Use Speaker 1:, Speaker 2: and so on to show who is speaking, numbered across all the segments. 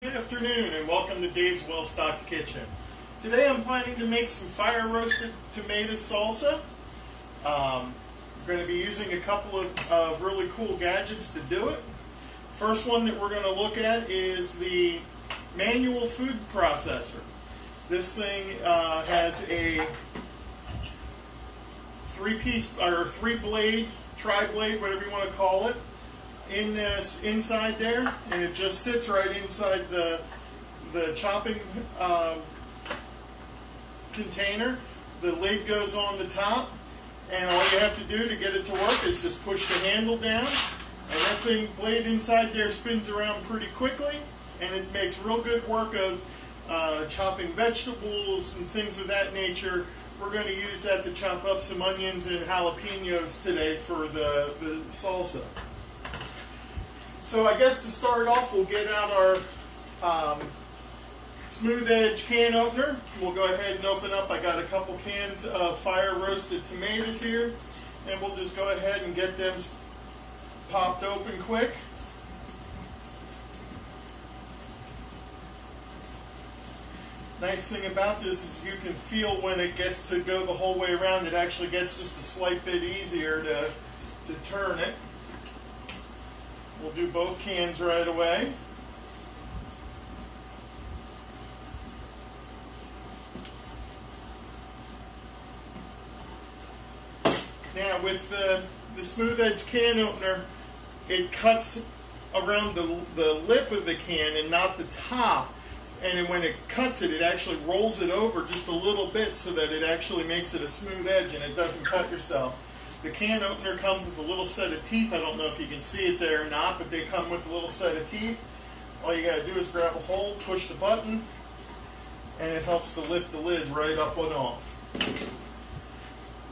Speaker 1: Good afternoon and welcome to Dave's Well-Stocked Kitchen. Today I'm planning to make some fire roasted tomato salsa. We're going to be using a couple of really cool gadgets to do it. First one that we're going to look at is the manual food processor. This thing has a three-blade, tri-blade, whatever you want to call it, in this inside there, and it just sits right inside the chopping container. The lid goes on the top, and all you have to do to get it to work is just push the handle down, and that blade inside there spins around pretty quickly, and it makes real good work of chopping vegetables and things of that nature. We're going to use that to chop up some onions and jalapenos today for the salsa. So I guess to start off, we'll get out our smooth edge can opener. We'll go ahead and open up. I got a couple cans of fire roasted tomatoes here, and we'll just go ahead and get them popped open quick. Nice thing about this is you can feel when it gets to go the whole way around, it actually gets just a slight bit easier to turn it. We'll do both cans right away. Now with the smooth edge can opener, it cuts around the lip of the can and not the top. And then when it cuts it, it actually rolls it over just a little bit so that it actually makes it a smooth edge and it doesn't cut yourself. The can opener comes with a little set of teeth. I don't know if you can see it there or not, but they come with a little set of teeth. All you got to do is grab a hold, push the button, and it helps to lift the lid right up and off.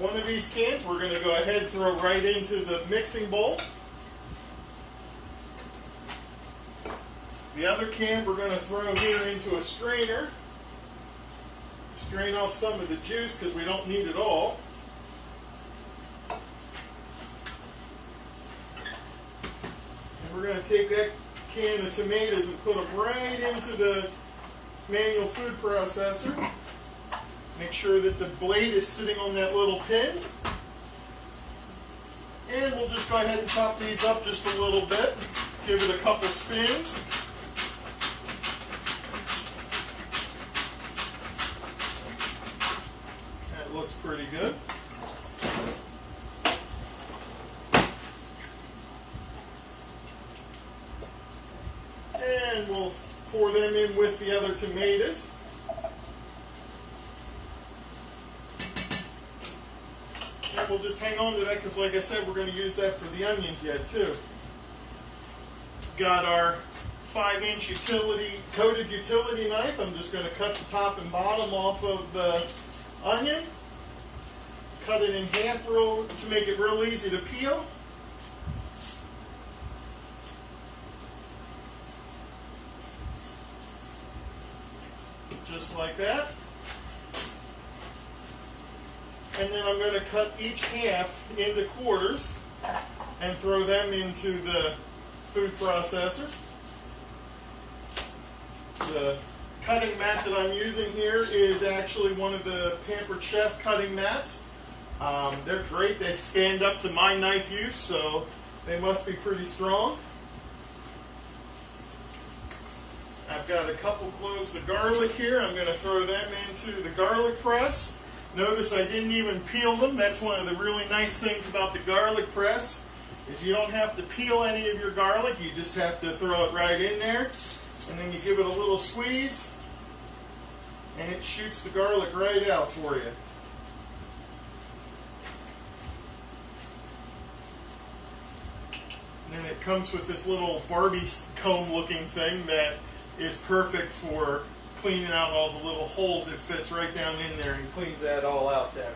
Speaker 1: One of these cans we're going to go ahead and throw right into the mixing bowl. The other can we're going to throw here into a strainer. Strain off some of the juice because we don't need it all. We're going to take that can of tomatoes and put them right into the manual food processor. Make sure that the blade is sitting on that little pin. And we'll just go ahead and chop these up just a little bit. Give it a couple spins. That looks pretty good. And we'll pour them in with the other tomatoes. And we'll just hang on to that because, like I said, we're going to use that for the onions yet too. Got our 5-inch coated utility knife. I'm just going to cut the top and bottom off of the onion. Cut it in half to make it real easy to peel. Just like that. And then I'm going to cut each half into quarters and throw them into the food processor. The cutting mat that I'm using here is actually one of the Pampered Chef cutting mats. They're great. They stand up to my knife use, so they must be pretty strong. I've got a couple cloves of garlic here. I'm going to throw them into the garlic press. Notice I didn't even peel them. That's one of the really nice things about the garlic press, is you don't have to peel any of your garlic. You just have to throw it right in there, and then you give it a little squeeze, and it shoots the garlic right out for you. And then it comes with this little Barbie comb looking thing that is perfect for cleaning out all the little holes. It fits right down in there and cleans that all out then.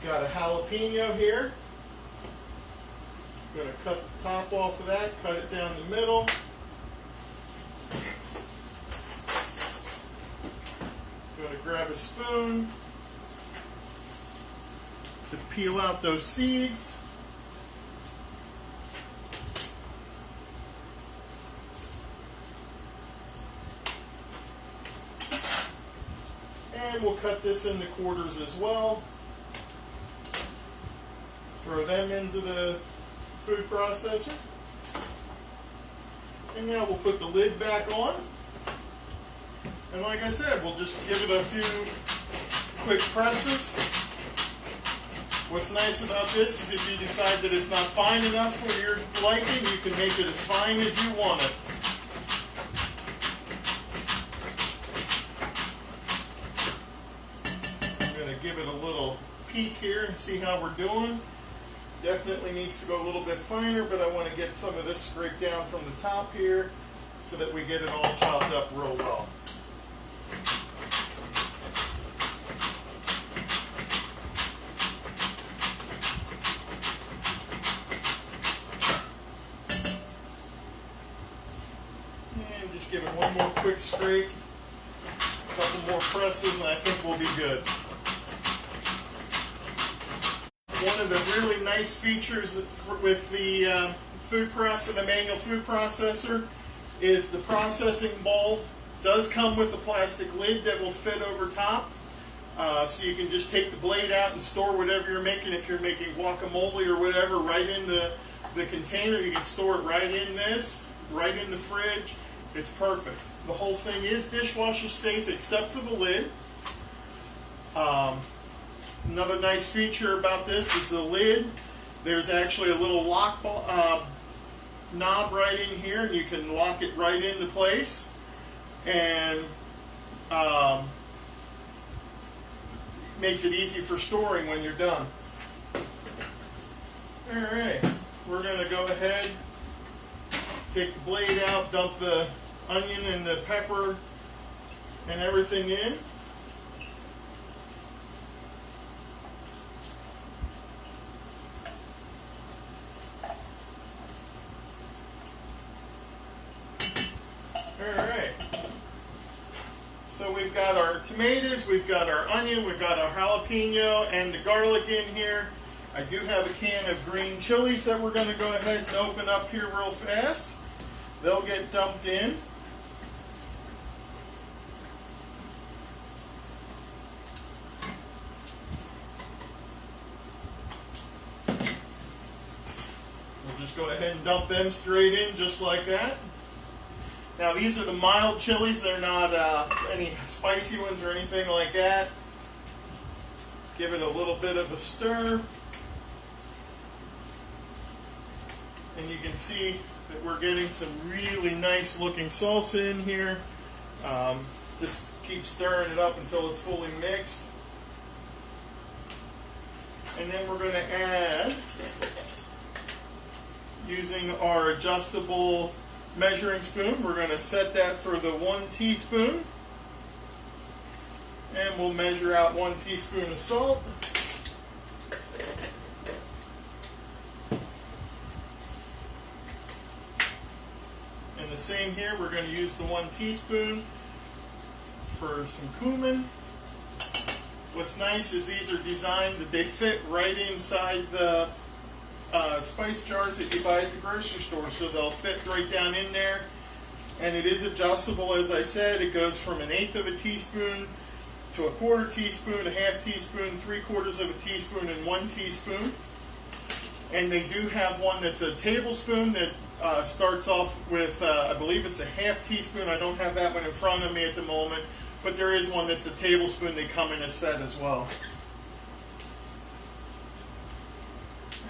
Speaker 1: Got a jalapeno here. I'm going to cut the top off of that, cut it down the middle. Going to grab a spoon to peel out those seeds. And we'll cut this into quarters as well. Throw them into the food processor. And now we'll put the lid back on. And like I said, we'll just give it a few quick presses. What's nice about this is if you decide that it's not fine enough for your liking, you can make it as fine as you want it. I'm going to give it a little peek here and see how we're doing. Definitely needs to go a little bit finer, but I want to get some of this scraped down from the top here so that we get it all chopped up real well. And just give it one more quick scrape, a couple more presses, and I think we'll be good. One of the really nice features with the the manual food processor is the processing bowl does come with a plastic lid that will fit over top. So you can just take the blade out and store whatever you're making. If you're making guacamole or whatever, right in the container, you can store it right in this, right in the fridge. It's perfect. The whole thing is dishwasher safe except for the lid. Another nice feature about this is the lid. There's actually a little lock knob right in here, and you can lock it right into place. And makes it easy for storing when you're done. Alright, we're going to go ahead, take the blade out, dump the onion and the pepper and everything in. Alright, so we've got our tomatoes, we've got our onion, we've got our jalapeno and the garlic in here. I do have a can of green chilies that we're going to go ahead and open up here real fast. They'll get dumped in. We'll just go ahead and dump them straight in just like that. Now these are the mild chilies, they're not any spicy ones or anything like that. Give it a little bit of a stir. And you can see that we're getting some really nice looking salsa in here. Just keep stirring it up until it's fully mixed. And then we're going to add, using our adjustable measuring spoon, we're going to set that for the 1 teaspoon. And we'll measure out 1 teaspoon of salt. And the same here, we're going to use the 1 teaspoon for some cumin. What's nice is these are designed that they fit right inside the spice jars that you buy at the grocery store, so they'll fit right down in there. And it is adjustable, as I said. It goes from 1/8 of a teaspoon to 1/4 teaspoon, 1/2 teaspoon, 3/4 of a teaspoon, and 1 teaspoon. And they do have one that's a tablespoon that starts off with, I believe it's a 1/2 teaspoon. I don't have that one in front of me at the moment, but there is one that's a tablespoon. They come in a set as well.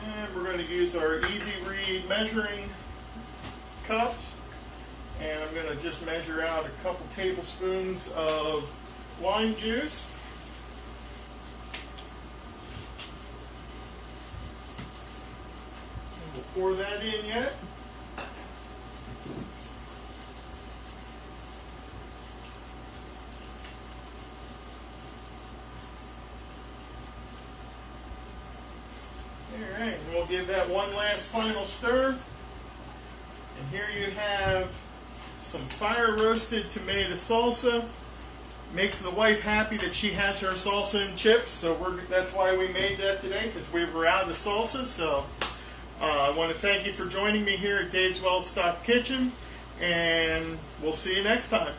Speaker 1: And we're going to use our easy read measuring cups. And I'm going to just measure out a couple tablespoons of lime juice. And we'll pour that in yet. Alright, and we'll give that one last final stir. And here you have some fire roasted tomato salsa. Makes the wife happy that she has her salsa and chips, so that's why we made that today, because we were out of the salsa. So I want to thank you for joining me here at Dave's Well Stocked Kitchen, and we'll see you next time.